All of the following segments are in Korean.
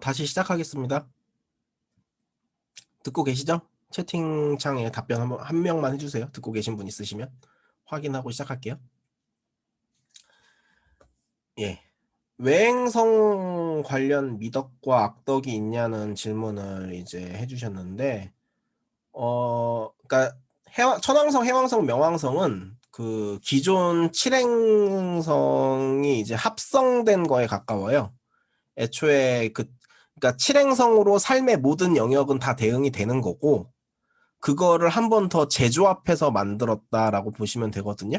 다시 시작하겠습니다. 듣고 계시죠? 채팅창에 답변 한 명만 해주세요. 듣고 계신 분 있으시면 확인하고 시작할게요. 예. 외행성 관련 미덕과 악덕이 있냐는 질문을 이제 해주셨는데, 그러니까 천왕성, 해왕성, 명왕성은 그 기존 칠행성이 이제 합성된 거에 가까워요. 애초에 그러니까 칠행성으로 삶의 모든 영역은 다 대응이 되는 거고, 그거를 한 번 더 재조합해서 만들었다라고 보시면 되거든요.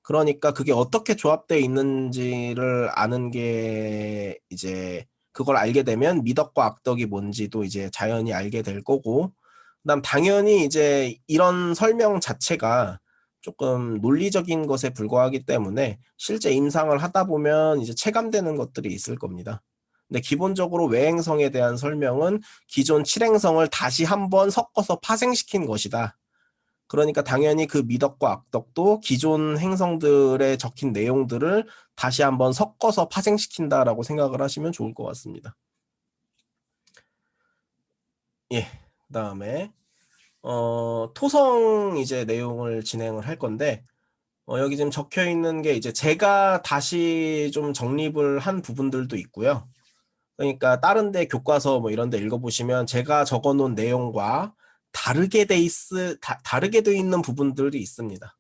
그러니까 그게 어떻게 조합되어 있는지를 아는 게 이제 그걸 알게 되면 미덕과 악덕이 뭔지도 이제 자연히 알게 될 거고, 그다음 당연히 이제 이런 설명 자체가 조금 논리적인 것에 불과하기 때문에 실제 임상을 하다 보면 이제 체감되는 것들이 있을 겁니다. 근데 기본적으로 외행성에 대한 설명은 기존 칠행성을 다시 한번 섞어서 파생시킨 것이다. 그러니까 당연히 그 미덕과 악덕도 기존 행성들에 적힌 내용들을 다시 한번 섞어서 파생시킨다라고 생각을 하시면 좋을 것 같습니다. 예, 그다음에 토성 이제 내용을 진행을 할 건데, 여기 지금 적혀 있는 게 이제 제가 다시 좀 정립을 한 부분들도 있고요. 그러니까 다른 데 교과서 뭐 이런 데 읽어보시면 제가 적어 놓은 내용과 다르게 돼 있는 부분들이 있습니다.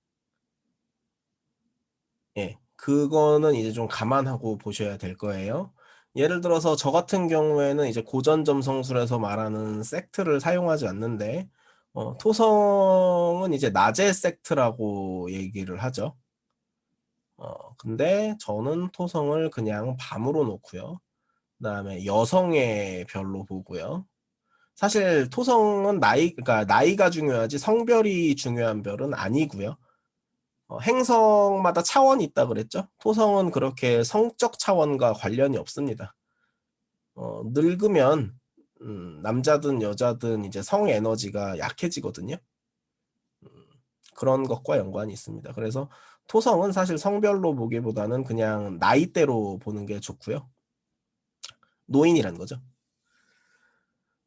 예, 그거는 이제 좀 감안하고 보셔야 될 거예요. 예를 들어서 저 같은 경우에는 이제 고전점성술에서 말하는 섹트를 사용하지 않는데, 토성은 이제 낮의 섹트라고 얘기를 하죠. 근데 저는 토성을 그냥 밤으로 놓고요. 그다음에 여성의 별로 보고요. 사실 토성은 그러니까 나이가 중요하지 성별이 중요한 별은 아니고요. 행성마다 차원이 있다 그랬죠? 토성은 그렇게 성적 차원과 관련이 없습니다. 늙으면 남자든 여자든 이제 성 에너지가 약해지거든요. 음, 그런 것과 연관이 있습니다. 그래서 토성은 사실 성별로 보기보다는 그냥 나이대로 보는 게 좋고요. 노인이란 거죠.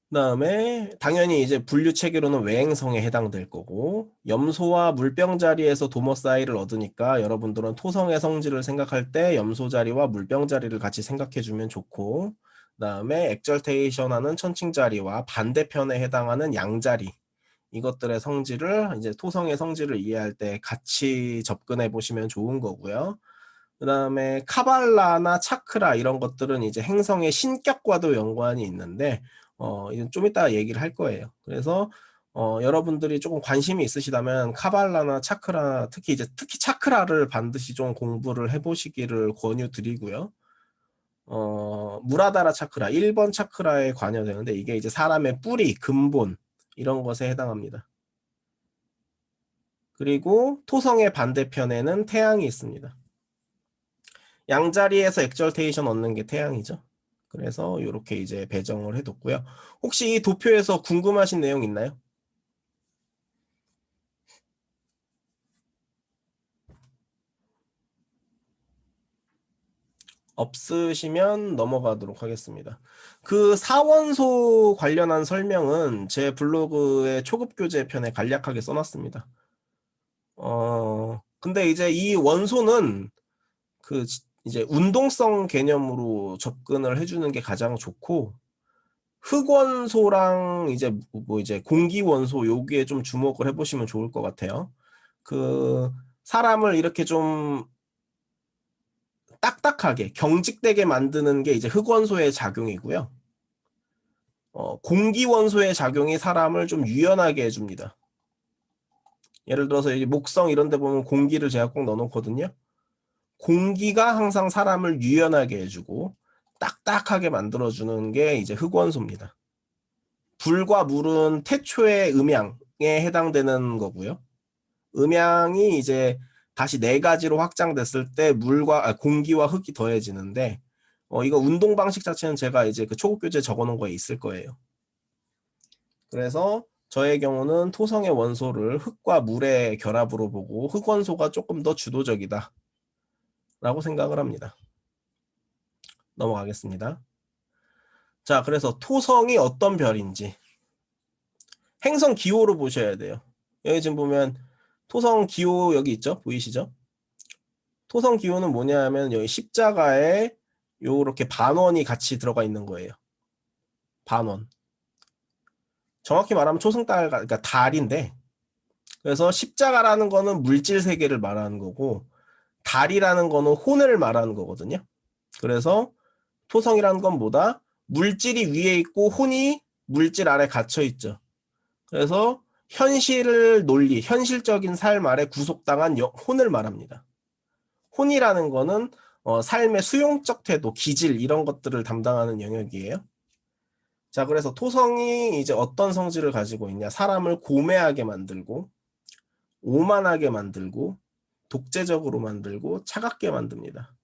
그다음에 당연히 이제 분류 체계로는 외행성에 해당될 거고, 염소와 물병 자리에서 도머사이를 얻으니까 여러분들은 토성의 성질을 생각할 때 염소 자리와 물병 자리를 같이 생각해 주면 좋고, 그다음에 엑절테이션하는 천칭 자리와 반대편에 해당하는 양 자리, 이것들의 성질을 이제 토성의 성질을 이해할 때 같이 접근해 보시면 좋은 거고요. 그다음에 카발라나 차크라 이런 것들은 이제 행성의 신격과도 연관이 있는데, 이건 좀 이따 얘기를 할 거예요. 그래서 여러분들이 조금 관심이 있으시다면 카발라나 차크라, 특히 차크라를 반드시 좀 공부를 해보시기를 권유드리고요. 무라다라 차크라, 1번 차크라에 관여되는데 이게 이제 사람의 뿌리, 근본 이런 것에 해당합니다. 그리고 토성의 반대편에는 태양이 있습니다. 양자리에서 엑절테이션 얻는 게 태양이죠. 그래서 이렇게 이제 배정을 해뒀고요. 혹시 이 도표에서 궁금하신 내용 있나요? 없으시면 넘어가도록 하겠습니다. 그 사원소 관련한 설명은 제 블로그의 초급 교재 편에 간략하게 써놨습니다. 근데 이제 이 원소는 그 이제 운동성 개념으로 접근을 해주는 게 가장 좋고, 흑원소랑 이제 뭐 이제 공기원소 여기에 좀 주목을 해보시면 좋을 것 같아요. 그 사람을 이렇게 좀 딱딱하게 경직되게 만드는 게 이제 흑원소의 작용이고요. 공기원소의 작용이 사람을 좀 유연하게 해줍니다. 예를 들어서 이 목성 이런 데 보면 공기를 제가 꼭 넣어놓거든요. 공기가 항상 사람을 유연하게 해주고 딱딱하게 만들어주는 게 이제 흑원소입니다. 불과 물은 태초의 음양에 해당되는 거고요. 음양이 이제 다시 네 가지로 확장됐을 때 공기와 흙이 더해지는데, 이거 운동 방식 자체는 제가 이제 그 초급 교재 적어놓은 거에 있을 거예요. 그래서 저의 경우는 토성의 원소를 흙과 물의 결합으로 보고 흙원소가 조금 더 주도적이다 라고 생각을 합니다. 넘어가겠습니다. 자, 그래서 토성이 어떤 별인지 행성 기호로 보셔야 돼요. 여기 지금 보면 토성 기호 여기 있죠? 보이시죠? 토성 기호는 뭐냐 하면 여기 십자가에 요렇게 반원이 같이 들어가 있는 거예요. 반원. 정확히 말하면 초승달, 그러니까 달인데, 그래서 십자가라는 거는 물질 세계를 말하는 거고, 달이라는 거는 혼을 말하는 거거든요. 그래서 토성이라는 건 뭐다? 물질이 위에 있고 혼이 물질 아래 갇혀 있죠. 그래서 현실을 논리, 현실적인 삶 아래 구속당한 혼을 말합니다. 혼이라는 거는 삶의 수용적 태도, 기질 이런 것들을 담당하는 영역이에요. 자, 그래서 토성이 이제 어떤 성질을 가지고 있냐? 사람을 고매하게 만들고, 오만하게 만들고, 독재적으로 만들고, 차갑게 만듭니다.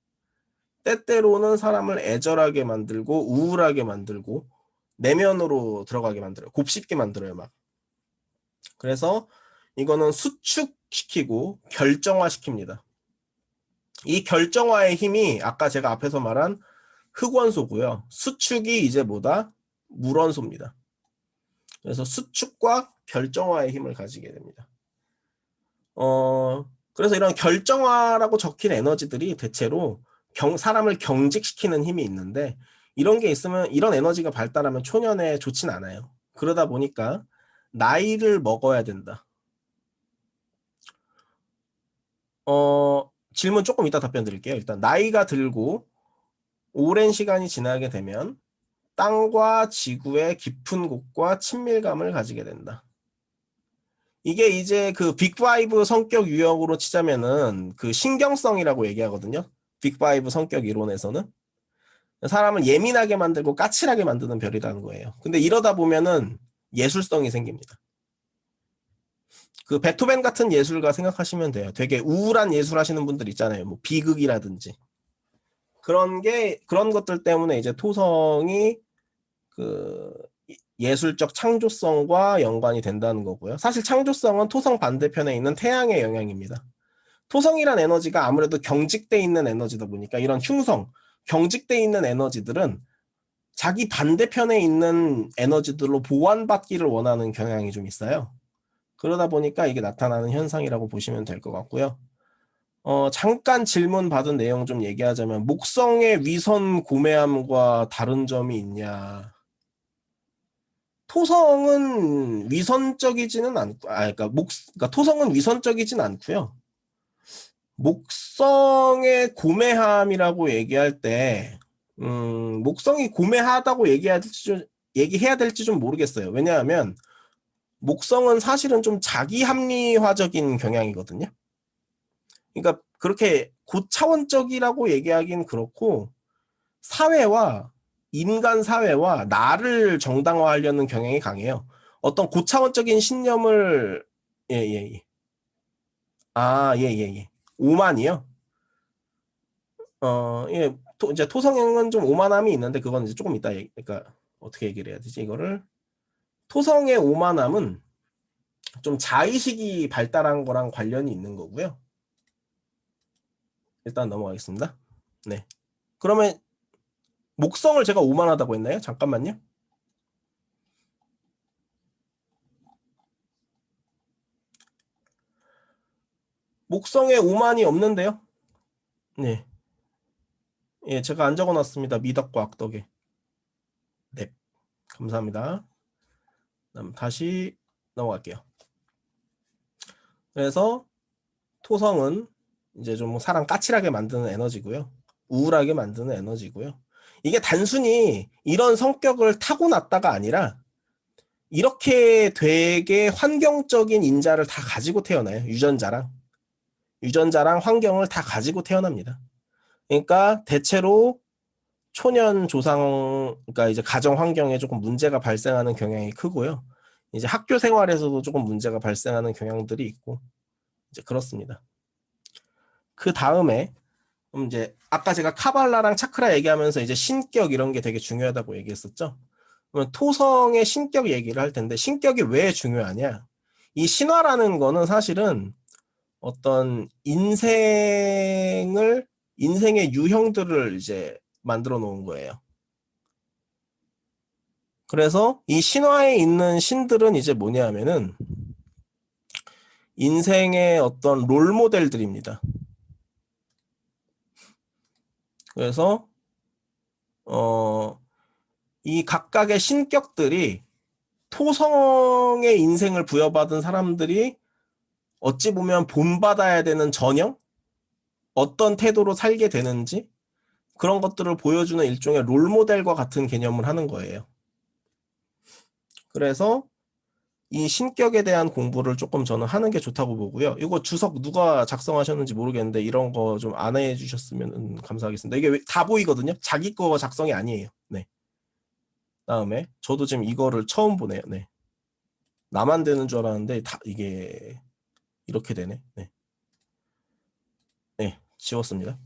때때로는 사람을 애절하게 만들고, 우울하게 만들고, 내면으로 들어가게 만들어요. 곱씹게 만들어요, 막. 그래서 이거는 수축시키고 결정화시킵니다. 이 결정화의 힘이 아까 제가 앞에서 말한 흑원소고요. 수축이 이제 뭐다? 물원소입니다. 그래서 수축과 결정화의 힘을 가지게 됩니다. 그래서 이런 결정화라고 적힌 에너지들이 대체로 사람을 경직시키는 힘이 있는데 이런 게 있으면 이런 에너지가 발달하면 초년에 좋진 않아요. 그러다 보니까 나이를 먹어야 된다. 질문 조금 이따 답변 드릴게요. 일단 나이가 들고 오랜 시간이 지나게 되면 땅과 지구의 깊은 곳과 친밀감을 가지게 된다. 이게 이제 그 빅5 성격 유형으로 치자면은 그 신경성이라고 얘기하거든요. 빅5 성격 이론에서는. 사람을 예민하게 만들고 까칠하게 만드는 별이라는 거예요. 근데 이러다 보면은 예술성이 생깁니다. 그 베토벤 같은 예술가 생각하시면 돼요. 되게 우울한 예술 하시는 분들 있잖아요. 뭐 비극이라든지. 그런 것들 때문에 이제 토성이 그 예술적 창조성과 연관이 된다는 거고요. 사실 창조성은 토성 반대편에 있는 태양의 영향입니다. 토성이란 에너지가 아무래도 경직돼 있는 에너지다 보니까 이런 흉성, 경직돼 있는 에너지들은 자기 반대편에 있는 에너지들로 보완받기를 원하는 경향이 좀 있어요. 그러다 보니까 이게 나타나는 현상이라고 보시면 될 것 같고요. 잠깐 질문 받은 내용 좀 얘기하자면 목성의 위선 고매함과 다른 점이 있냐? 토성은 위선적이지는 않고, 그러니까 토성은 위선적이진 않고요. 목성의 고매함이라고 얘기할 때, 목성이 고매하다고 얘기해야 될지 좀 모르겠어요. 왜냐하면 목성은 사실은 좀 자기 합리화적인 경향이거든요. 그러니까 그렇게 고차원적이라고 얘기하긴 그렇고 사회와 인간 사회와 나를 정당화하려는 경향이 강해요. 어떤 고차원적인 신념을 예예예. 아 예예예. 오만이요. 예. 이제 토성형은 좀 오만함이 있는데 그건 이제 조금 이따 그러니까 어떻게 얘기를 해야 되지 이거를 토성의 오만함은 좀 자의식이 발달한 거랑 관련이 있는 거고요. 일단 넘어가겠습니다. 네. 그러면 목성을 제가 오만하다고 했나요? 잠깐만요. 목성에 오만이 없는데요? 네. 예, 제가 안 적어놨습니다. 미덕과 악덕에. 네. 감사합니다. 그럼 다시 넘어갈게요. 그래서 토성은 이제 좀 사람 까칠하게 만드는 에너지고요. 우울하게 만드는 에너지고요. 이게 단순히 이런 성격을 타고났다가 아니라 이렇게 되게 환경적인 인자를 다 가지고 태어나요. 유전자랑 환경을 다 가지고 태어납니다. 그러니까 대체로 초년 조상, 그러니까 이제 가정 환경에 조금 문제가 발생하는 경향이 크고요. 이제 학교 생활에서도 조금 문제가 발생하는 경향들이 있고, 이제 그렇습니다. 그 다음에, 이제 아까 제가 카발라랑 차크라 얘기하면서 이제 신격 이런 게 되게 중요하다고 얘기했었죠. 그러면 토성의 신격 얘기를 할 텐데, 신격이 왜 중요하냐? 이 신화라는 거는 사실은 어떤 인생의 유형들을 이제 만들어 놓은 거예요. 그래서 이 신화에 있는 신들은 이제 뭐냐면은 인생의 어떤 롤 모델들입니다. 그래서 이 각각의 신격들이 토성의 인생을 부여받은 사람들이 어찌 보면 본받아야 되는 전형? 어떤 태도로 살게 되는지 그런 것들을 보여주는 일종의 롤모델과 같은 개념을 하는 거예요. 그래서 이 신격에 대한 공부를 조금 저는 하는 게 좋다고 보고요. 이거 주석 누가 작성하셨는지 모르겠는데 이런 거 좀 안내해 주셨으면 감사하겠습니다. 이게 다 보이거든요. 자기 거 작성이 아니에요. 네. 다음에 저도 지금 이거를 처음 보네요. 네. 나만 되는 줄 알았는데 다 이게 이렇게 되네. 네. 네, 지웠습니다.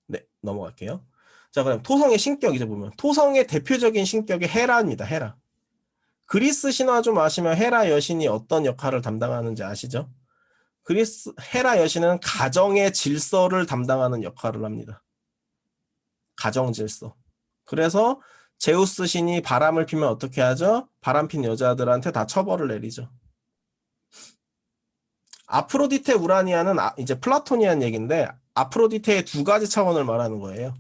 네, 넘어갈게요. 자, 그럼 토성의 신격 이제 보면 토성의 대표적인 신격이 헤라입니다. 헤라. 그리스 신화 좀 아시면 헤라 여신이 어떤 역할을 담당하는지 아시죠? 헤라 여신은 가정의 질서를 담당하는 역할을 합니다. 가정 질서. 그래서 제우스 신이 바람을 피면 어떻게 하죠? 바람 핀 여자들한테 다 처벌을 내리죠. 아프로디테 우라니아는 이제 플라토니안 얘기인데 아프로디테의 두 가지 차원을 말하는 거예요.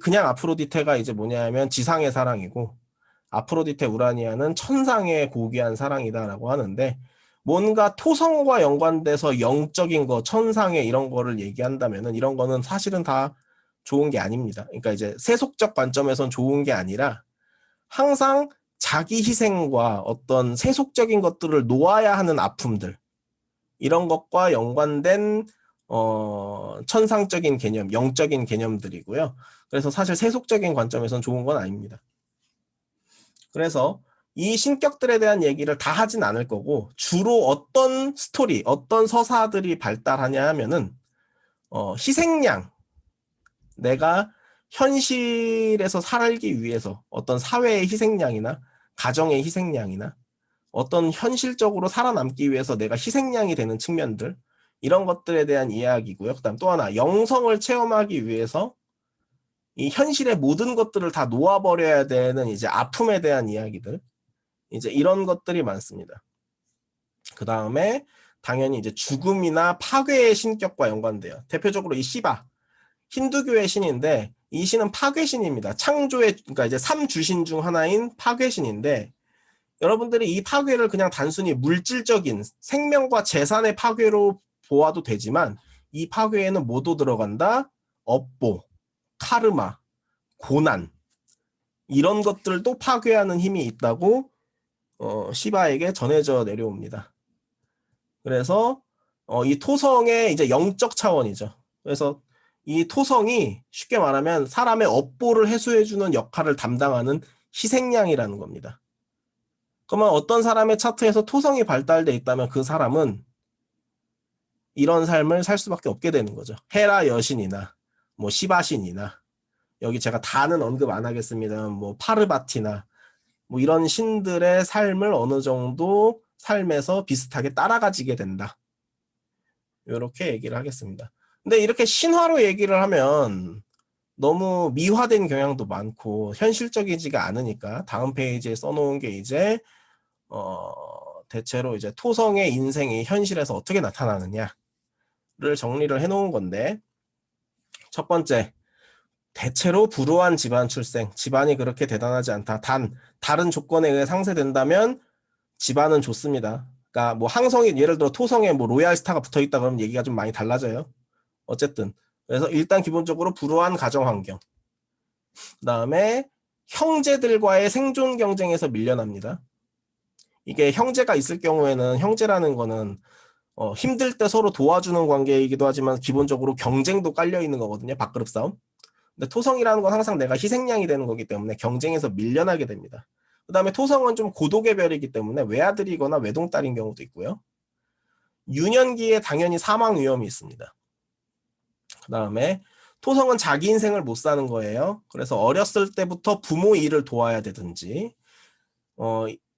그냥 아프로디테가 이제 뭐냐면 지상의 사랑이고 아프로디테 우라니아는 천상의 고귀한 사랑이다라고 하는데 뭔가 토성과 연관돼서 영적인 거, 천상의 이런 거를 얘기한다면은 이런 거는 사실은 다 좋은 게 아닙니다. 그러니까 이제 세속적 관점에선 좋은 게 아니라 항상 자기 희생과 어떤 세속적인 것들을 놓아야 하는 아픔들 이런 것과 연관된 천상적인 개념, 영적인 개념들이고요. 그래서 사실 세속적인 관점에선 좋은 건 아닙니다. 그래서 이 신격들에 대한 얘기를 다 하진 않을 거고 주로 어떤 스토리, 어떤 서사들이 발달하냐 하면은 희생양, 내가 현실에서 살기 위해서 어떤 사회의 희생양이나 가정의 희생양이나 어떤 현실적으로 살아남기 위해서 내가 희생양이 되는 측면들 이런 것들에 대한 이야기고요. 그다음 또 하나 영성을 체험하기 위해서 이 현실의 모든 것들을 다 놓아버려야 되는 이제 아픔에 대한 이야기들 이제 이런 것들이 많습니다. 그 다음에 당연히 이제 죽음이나 파괴의 신격과 연관돼요. 대표적으로 이 시바 힌두교의 신인데 이 신은 파괴신입니다. 창조의 그러니까 이제 3주신 중 하나인 파괴신인데 여러분들이 이 파괴를 그냥 단순히 물질적인 생명과 재산의 파괴로 보아도 되지만 이 파괴에는 뭐도 들어간다? 업보, 카르마, 고난 이런 것들도 파괴하는 힘이 있다고 시바에게 전해져 내려옵니다. 그래서 이 토성의 이제 영적 차원이죠. 그래서 이 토성이 쉽게 말하면 사람의 업보를 해소해주는 역할을 담당하는 희생양이라는 겁니다. 그러면 어떤 사람의 차트에서 토성이 발달돼 있다면 그 사람은 이런 삶을 살 수밖에 없게 되는 거죠. 헤라 여신이나 뭐 시바신이나 여기 제가 다는 언급 안 하겠습니다. 뭐 파르바티나 뭐 이런 신들의 삶을 어느 정도 삶에서 비슷하게 따라가지게 된다. 이렇게 얘기를 하겠습니다. 근데 이렇게 신화로 얘기를 하면 너무 미화된 경향도 많고 현실적이지가 않으니까 다음 페이지에 써놓은 게 이제 대체로 이제 토성의 인생이 현실에서 어떻게 나타나느냐를 정리를 해놓은 건데 첫 번째 대체로 불우한 집안 출생 집안이 그렇게 대단하지 않다. 다른 조건에 의해 상쇄된다면 집안은 좋습니다. 그러니까 뭐 항성이 예를 들어 토성에 뭐 로얄 스타가 붙어 있다 그러면 얘기가 좀 많이 달라져요. 어쨌든 그래서 일단 기본적으로 불우한 가정 환경. 그다음에 형제들과의 생존 경쟁에서 밀려납니다. 이게 형제가 있을 경우에는 형제라는 거는 힘들 때 서로 도와주는 관계이기도 하지만 기본적으로 경쟁도 깔려 있는 거거든요. 밥그릇 싸움. 근데 토성이라는 건 항상 내가 희생양이 되는 거기 때문에 경쟁에서 밀려나게 됩니다. 그 다음에 토성은 좀 고독의 별이기 때문에 외아들이거나 외동딸인 경우도 있고요. 유년기에 당연히 사망 위험이 있습니다. 그 다음에 토성은 자기 인생을 못 사는 거예요. 그래서 어렸을 때부터 부모 일을 도와야 되든지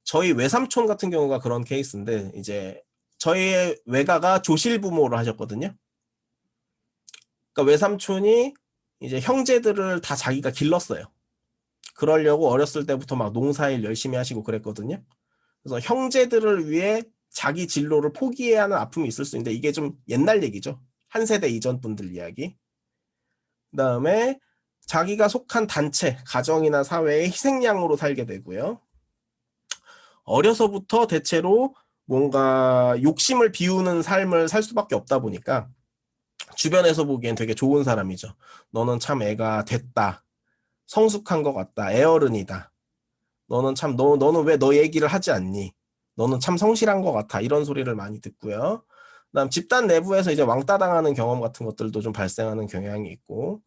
저희 외삼촌 같은 경우가 그런 케이스인데 이제 저희 외가가 조실부모를 하셨거든요. 그러니까 외삼촌이 이제 형제들을 다 자기가 길렀어요. 그러려고 어렸을 때부터 막 농사일 열심히 하시고 그랬거든요. 그래서 형제들을 위해 자기 진로를 포기해야 하는 아픔이 있을 수 있는데 이게 좀 옛날 얘기죠. 한 세대 이전 분들 이야기. 그다음에 자기가 속한 단체, 가정이나 사회의 희생양으로 살게 되고요. 어려서부터 대체로 뭔가 욕심을 비우는 삶을 살 수밖에 없다 보니까 주변에서 보기엔 되게 좋은 사람이죠. 너는 참 애가 됐다. 성숙한 것 같다. 애어른이다. 너는 왜 너 얘기를 하지 않니? 너는 참 성실한 것 같아. 이런 소리를 많이 듣고요. 그다음 집단 내부에서 이제 왕따 당하는 경험 같은 것들도 좀 발생하는 경향이 있고,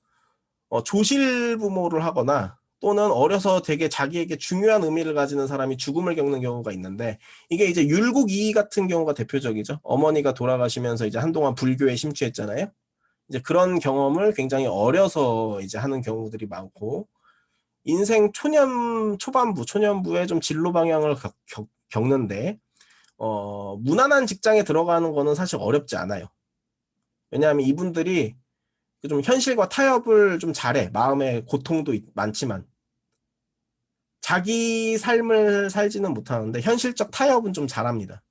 조실 부모를 하거나 또는 어려서 되게 자기에게 중요한 의미를 가지는 사람이 죽음을 겪는 경우가 있는데, 이게 이제 율곡이 같은 경우가 대표적이죠. 어머니가 돌아가시면서 이제 한동안 불교에 심취했잖아요. 이제 그런 경험을 굉장히 어려서 이제 하는 경우들이 많고, 인생 초년부에 좀 진로 방향을 겪는데, 무난한 직장에 들어가는 거는 사실 어렵지 않아요. 왜냐하면 이분들이 좀 현실과 타협을 좀 잘해. 마음의 고통도 많지만. 자기 삶을 살지는 못하는데 현실적 타협은 좀 잘합니다.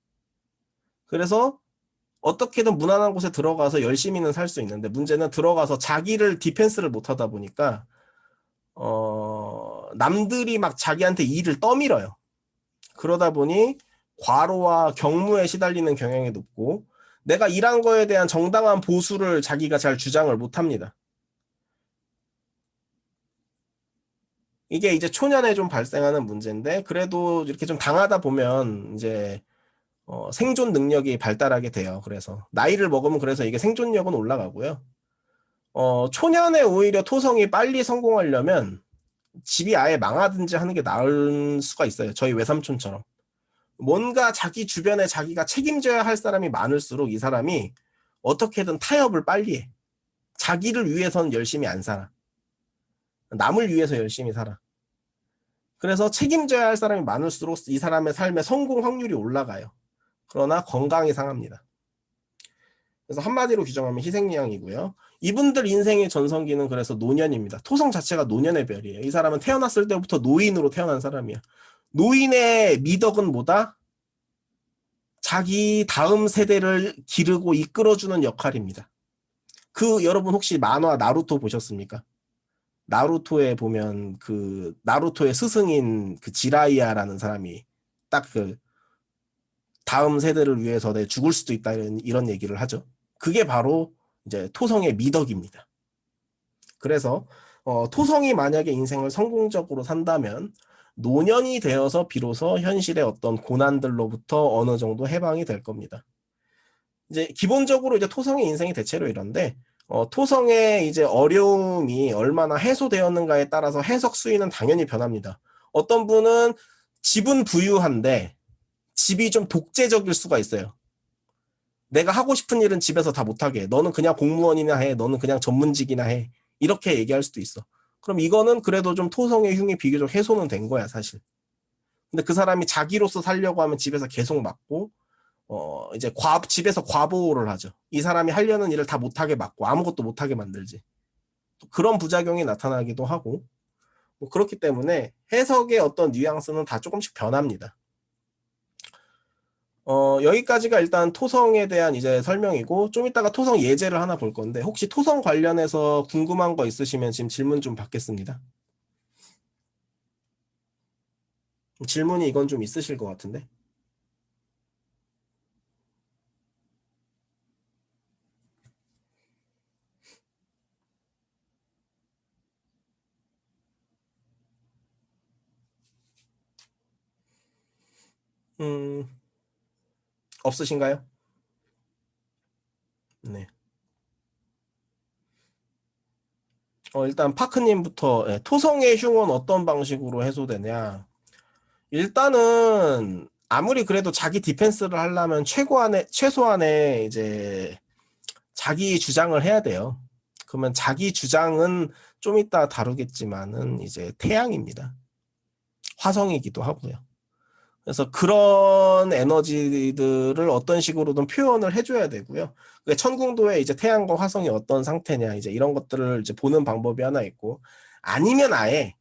그래서 어떻게든 무난한 곳에 들어가서 열심히는 살 수 있는데 문제는 들어가서 자기를 디펜스를 못하다 보니까 남들이 막 자기한테 일을 떠밀어요. 그러다 보니 과로와 경무에 시달리는 경향이 높고 내가 일한 거에 대한 정당한 보수를 자기가 잘 주장을 못합니다. 이게 이제 초년에 좀 발생하는 문제인데 그래도 이렇게 좀 당하다 보면 이제 생존 능력이 발달하게 돼요. 그래서 나이를 먹으면 그래서 이게 생존력은 올라가고요. 초년에 오히려 토성이 빨리 성공하려면 집이 아예 망하든지 하는 게 나을 수가 있어요. 저희 외삼촌처럼. 뭔가 자기 주변에 자기가 책임져야 할 사람이 많을수록 이 사람이 어떻게든 타협을 빨리 해. 자기를 위해서는 열심히 안 살아. 남을 위해서 열심히 살아. 그래서 책임져야 할 사람이 많을수록 이 사람의 삶의 성공 확률이 올라가요. 그러나 건강이 상합니다. 그래서 한마디로 규정하면 희생양이고요. 이분들 인생의 전성기는 그래서 노년입니다. 토성 자체가 노년의 별이에요. 이 사람은 태어났을 때부터 노인으로 태어난 사람이야. 노인의 미덕은 뭐다? 자기 다음 세대를 기르고 이끌어주는 역할입니다. 여러분 혹시 만화 나루토 보셨습니까? 나루토에 보면 나루토의 스승인 지라이야라는 사람이 딱 다음 세대를 위해서 내 죽을 수도 있다 이런 얘기를 하죠. 그게 바로 이제 토성의 미덕입니다. 그래서 토성이 만약에 인생을 성공적으로 산다면 노년이 되어서 비로소 현실의 어떤 고난들로부터 어느 정도 해방이 될 겁니다. 이제 기본적으로 이제 토성의 인생이 대체로 이런데 토성의 이제 어려움이 얼마나 해소되었는가에 따라서 해석 수위는 당연히 변합니다. 어떤 분은 집은 부유한데 집이 좀 독재적일 수가 있어요. 내가 하고 싶은 일은 집에서 다 못하게 해. 너는 그냥 공무원이나 해. 너는 그냥 전문직이나 해. 이렇게 얘기할 수도 있어. 그럼 이거는 그래도 좀 토성의 흉이 비교적 해소는 된 거야, 사실. 근데 그 사람이 자기로서 살려고 하면 집에서 계속 막고, 이제 집에서 과보호를 하죠. 이 사람이 하려는 일을 다 못하게 막고 아무것도 못하게 만들지. 그런 부작용이 나타나기도 하고, 뭐 그렇기 때문에 해석의 어떤 뉘앙스는 다 조금씩 변합니다. 여기까지가 일단 토성에 대한 이제 설명이고, 좀 이따가 토성 예제를 하나 볼 건데, 혹시 토성 관련해서 궁금한 거 있으시면 지금 질문 좀 받겠습니다. 질문이 이건 좀 있으실 것 같은데. 음, 없으신가요? 네. 일단 파크님부터 토성의 흉은 어떤 방식으로 해소되냐? 일단은 아무리 그래도 자기 디펜스를 하려면 최소한의 이제 자기 주장을 해야 돼요. 그러면 자기 주장은 좀 이따 다루겠지만은 이제 태양입니다. 화성이기도 하고요. 그래서 그런 에너지들을 어떤 식으로든 표현을 해줘야 되고요. 천궁도에 이제 태양과 화성이 어떤 상태냐 이제 이런 것들을 이제 보는 방법이 하나 있고 아니면 아예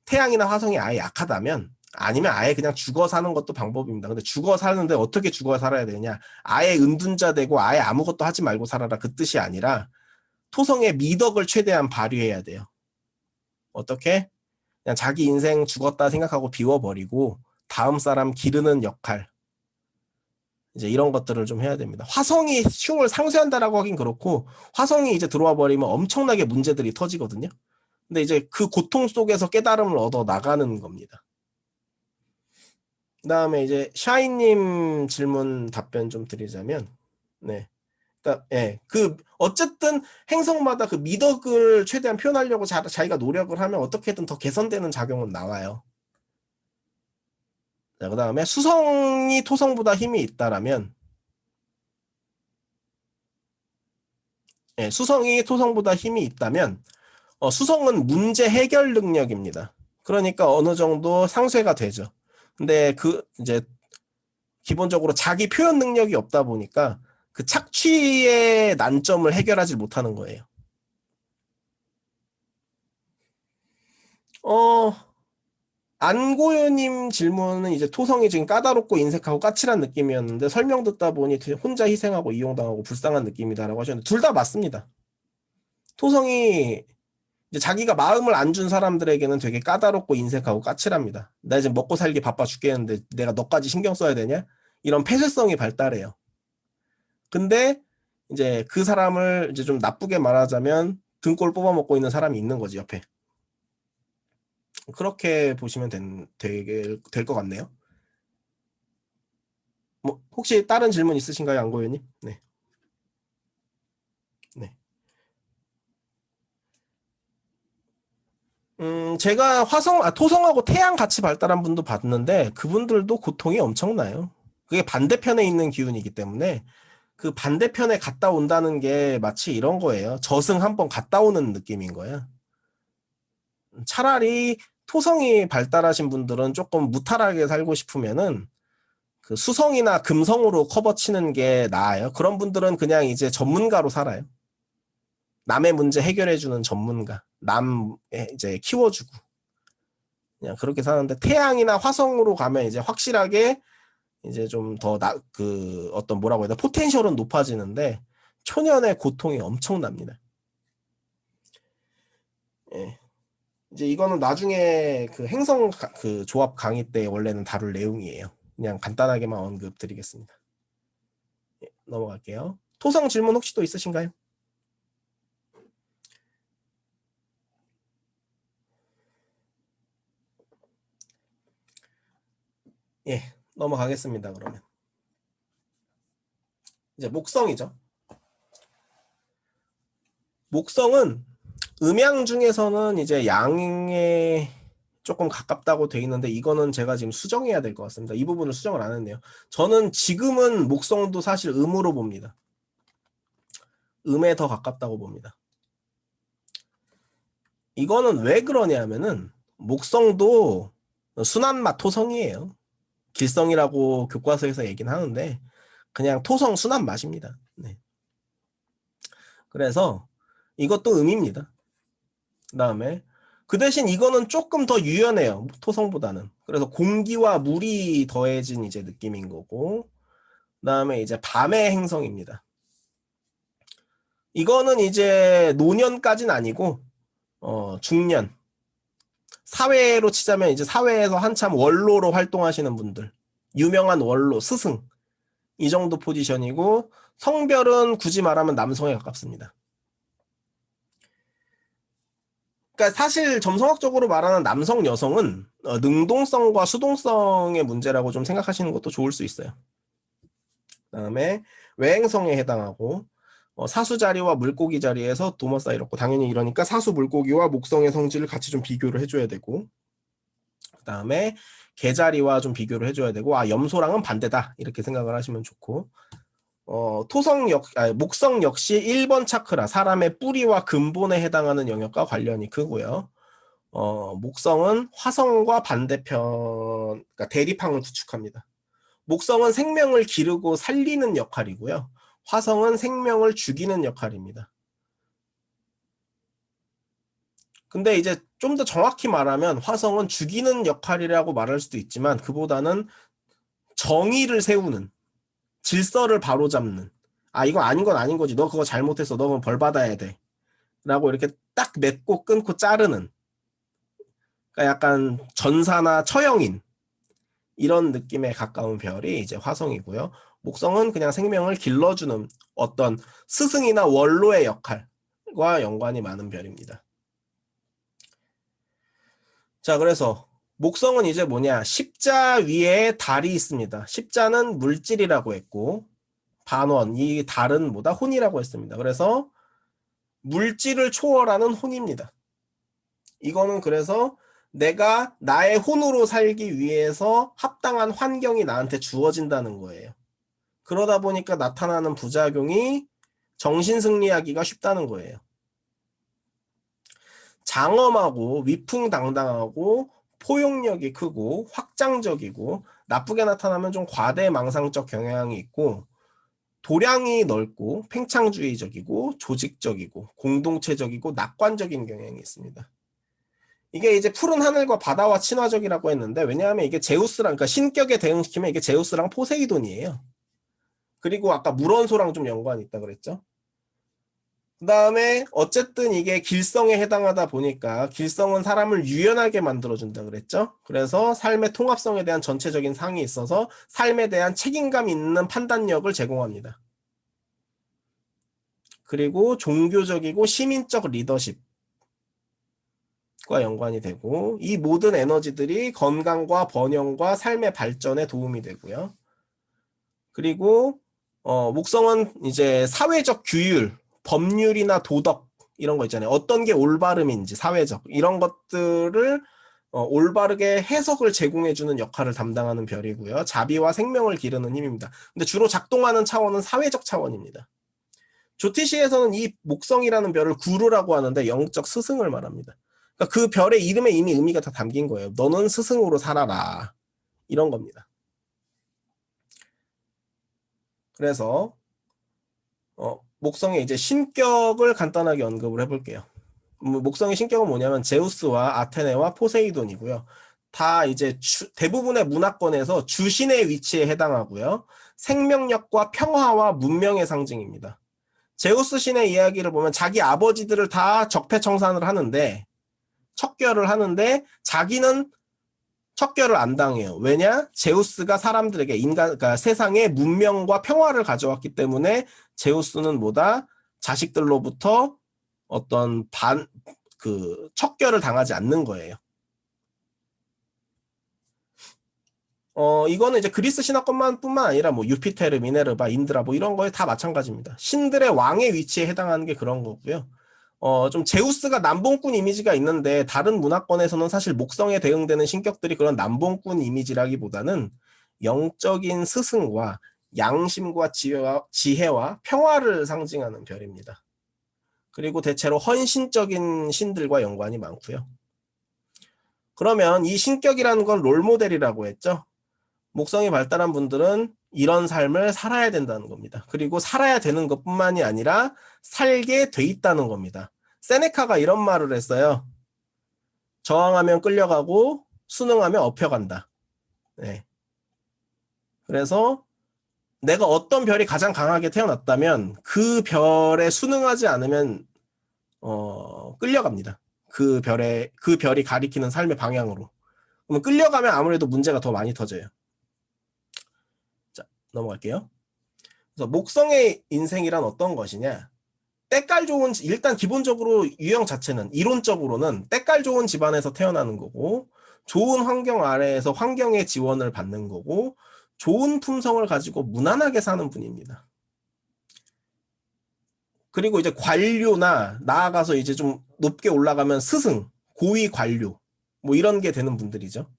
태양이나 화성이 아예 약하다면, 아니면 아예 그냥 죽어 사는 것도 방법입니다. 근데 죽어 사는데 어떻게 죽어 살아야 되냐? 아예 은둔자 되고 아예 아무것도 하지 말고 살아라, 그 뜻이 아니라 토성의 미덕을 최대한 발휘해야 돼요. 어떻게? 그냥 자기 인생 죽었다 생각하고 비워버리고 다음 사람 기르는 역할, 이제 이런 것들을 좀 해야 됩니다. 화성이 흉을 상쇄한다라고 하긴 그렇고, 화성이 이제 들어와 버리면 엄청나게 문제들이 터지거든요. 근데 이제 그 고통 속에서 깨달음을 얻어 나가는 겁니다. 그다음에 이제 샤이님 질문 답변 좀 드리자면, 네, 그러니까 예, 그 어쨌든 행성마다 그 미덕을 최대한 표현하려고 자기가 노력을 하면 어떻게든 더 개선되는 작용은 나와요. 자, 그다음에 수성이 토성보다 힘이 있다라면, 예, 수성이 토성보다 힘이 있다면, 수성은 문제 해결 능력입니다. 그러니까 어느 정도 상쇄가 되죠. 근데 그 이제 기본적으로 자기 표현 능력이 없다 보니까 그 착취의 난점을 해결하지 못하는 거예요. 어, 안고요님 질문은 이제 토성이 지금 까다롭고 인색하고 까칠한 느낌이었는데 설명 듣다 보니 혼자 희생하고 이용당하고 불쌍한 느낌이다라고 하셨는데 둘 다 맞습니다. 토성이 이제 자기가 마음을 안 준 사람들에게는 되게 까다롭고 인색하고 까칠합니다. 나 지금 먹고 살기 바빠 죽겠는데 내가 너까지 신경 써야 되냐? 이런 폐쇄성이 발달해요. 근데 이제 그 사람을 이제 좀 나쁘게 말하자면 등골 뽑아먹고 있는 사람이 있는 거지, 옆에. 그렇게 보시면 될 것 같네요. 뭐 혹시 다른 질문 있으신가요, 안고현님? 네. 네. 제가 토성하고 태양 같이 발달한 분도 봤는데 그분들도 고통이 엄청나요. 그게 반대편에 있는 기운이기 때문에 그 반대편에 갔다 온다는 게 마치 이런 거예요. 저승 한번 갔다 오는 느낌인 거야. 차라리 토성이 발달하신 분들은 조금 무탈하게 살고 싶으면은 그 수성이나 금성으로 커버 치는 게 나아요. 그런 분들은 그냥 이제 전문가로 살아요. 남의 문제 해결해주는 전문가. 이제 키워주고. 그냥 그렇게 사는데 태양이나 화성으로 가면 이제 확실하게 이제 좀 더 어떤 뭐라고 해야 되나 포텐셜은 높아지는데 초년의 고통이 엄청납니다. 예. 이제 이거는 나중에 그 행성 그 조합 강의 때 원래는 다룰 내용이에요. 그냥 간단하게만 언급 드리겠습니다. 예, 넘어갈게요. 토성 질문 혹시 또 있으신가요? 예, 넘어가겠습니다. 그러면 이제 목성이죠. 목성은 음양 중에서는 이제 양에 조금 가깝다고 돼 있는데 이거는 제가 지금 수정해야 될 것 같습니다. 이 부분을 수정을 안 했네요. 저는 지금은 목성도 사실 음으로 봅니다. 음에 더 가깝다고 봅니다. 이거는 왜 그러냐면은 목성도 순한맛 토성이에요. 길성이라고 교과서에서 얘기는 하는데 그냥 토성 순한 맛입니다. 네. 그래서 이것도 음입니다. 그다음에 그 대신 이거는 조금 더 유연해요. 토성보다는. 그래서 공기와 물이 더해진 이제 느낌인 거고. 그다음에 이제 밤의 행성입니다. 이거는 이제 노년까지는 아니고 중년. 사회로 치자면 이제 사회에서 한참 원로로 활동하시는 분들. 유명한 원로, 스승. 이 정도 포지션이고 성별은 굳이 말하면 남성에 가깝습니다. 그러니까 사실 점성학적으로 말하는 남성 여성은 능동성과 수동성의 문제라고 좀 생각하시는 것도 좋을 수 있어요. 그다음에 외행성에 해당하고 사수 자리와 물고기 자리에서 도머사이렇고 당연히 이러니까 사수 물고기와 목성의 성질을 같이 좀 비교를 해줘야 되고 그다음에 개자리와 좀 비교를 해줘야 되고 염소랑은 반대다 이렇게 생각을 하시면 좋고 목성 역시 1번 차크라 사람의 뿌리와 근본에 해당하는 영역과 관련이 크고요. 목성은 화성과 반대편, 그러니까 대립항을 구축합니다. 목성은 생명을 기르고 살리는 역할이고요. 화성은 생명을 죽이는 역할입니다. 근데 이제 좀 더 정확히 말하면 화성은 죽이는 역할이라고 말할 수도 있지만 그보다는 정의를 세우는, 질서를 바로잡는, 아 이거 아닌 건 아닌 거지, 너 그거 잘못했어, 너 그럼 벌 받아야 돼 라고 이렇게 딱 맺고 끊고 자르는, 그러니까 약간 전사나 처형인 이런 느낌에 가까운 별이 이제 화성이고요. 목성은 그냥 생명을 길러주는 어떤 스승이나 원로의 역할과 연관이 많은 별입니다. 자, 그래서 목성은 이제 뭐냐, 십자 위에 달이 있습니다. 십자는 물질이라고 했고 반원, 이 달은 뭐다? 혼이라고 했습니다. 그래서 물질을 초월하는 혼입니다. 이거는 그래서 내가 나의 혼으로 살기 위해서 합당한 환경이 나한테 주어진다는 거예요. 그러다 보니까 나타나는 부작용이 정신승리하기가 쉽다는 거예요. 장엄하고 위풍당당하고 포용력이 크고 확장적이고, 나쁘게 나타나면 좀 과대망상적 경향이 있고, 도량이 넓고 팽창주의적이고 조직적이고 공동체적이고 낙관적인 경향이 있습니다. 이게 이제 푸른 하늘과 바다와 친화적이라고 했는데, 왜냐하면 이게 제우스랑, 그러니까 신격에 대응시키면 이게 제우스랑 포세이돈이에요. 그리고 아까 물원소랑 좀 연관이 있다 그랬죠. 그 다음에 어쨌든 이게 길성에 해당하다 보니까, 길성은 사람을 유연하게 만들어준다 그랬죠. 그래서 삶의 통합성에 대한 전체적인 상이 있어서 삶에 대한 책임감 있는 판단력을 제공합니다. 그리고 종교적이고 시민적 리더십과 연관이 되고, 이 모든 에너지들이 건강과 번영과 삶의 발전에 도움이 되고요. 그리고 목성은 이제 사회적 규율, 법률이나 도덕 이런 거 있잖아요. 어떤 게 올바름인지, 사회적 이런 것들을 올바르게 해석을 제공해주는 역할을 담당하는 별이고요. 자비와 생명을 기르는 힘입니다. 근데 주로 작동하는 차원은 사회적 차원입니다. 조티시에서는 이 목성이라는 별을 구루라고 하는데 영적 스승을 말합니다. 그러니까 그 별의 이름에 이미 의미가 다 담긴 거예요. 너는 스승으로 살아라, 이런 겁니다. 그래서 목성의 이제 신격을 간단하게 언급을 해볼게요. 목성의 신격은 뭐냐면 제우스와 아테네와 포세이돈이고요. 다 이제 대부분의 문화권에서 주신의 위치에 해당하고요. 생명력과 평화와 문명의 상징입니다. 제우스 신의 이야기를 보면 자기 아버지들을 다 적폐청산을 하는데, 척결을 하는데 자기는 척결을 안 당해요. 왜냐? 제우스가 사람들에게, 그러니까 세상에 문명과 평화를 가져왔기 때문에 제우스는 뭐다? 자식들로부터 어떤 척결을 당하지 않는 거예요. 이거는 이제 그리스 신화권만 뿐만 아니라 뭐 유피테르, 미네르바, 인드라 뭐 이런 거에 다 마찬가지입니다. 신들의 왕의 위치에 해당하는 게 그런 거고요. 좀 제우스가 남봉꾼 이미지가 있는데, 다른 문화권에서는 사실 목성에 대응되는 신격들이 그런 남봉꾼 이미지라기보다는 영적인 스승과 양심과 지혜와 평화를 상징하는 별입니다. 그리고 대체로 헌신적인 신들과 연관이 많고요. 그러면 이 신격이라는 건 롤모델이라고 했죠. 목성이 발달한 분들은 이런 삶을 살아야 된다는 겁니다. 그리고 살아야 되는 것뿐만이 아니라 살게 돼 있다는 겁니다. 세네카가 이런 말을 했어요. 저항하면 끌려가고 순응하면 업혀간다. 네. 그래서 내가 어떤 별이 가장 강하게 태어났다면 그 별에 순응하지 않으면 끌려갑니다. 그 별이 가리키는 삶의 방향으로. 그러면 끌려가면 아무래도 문제가 더 많이 터져요. 자, 넘어갈게요. 그래서 목성의 인생이란 어떤 것이냐? 때깔 좋은, 일단 기본적으로 유형 자체는 이론적으로는 때깔 좋은 집안에서 태어나는 거고, 좋은 환경 아래에서 환경의 지원을 받는 거고, 좋은 품성을 가지고 무난하게 사는 분입니다. 그리고 이제 관료나 나아가서 이제 좀 높게 올라가면 스승, 고위 관료 뭐 이런 게 되는 분들이죠.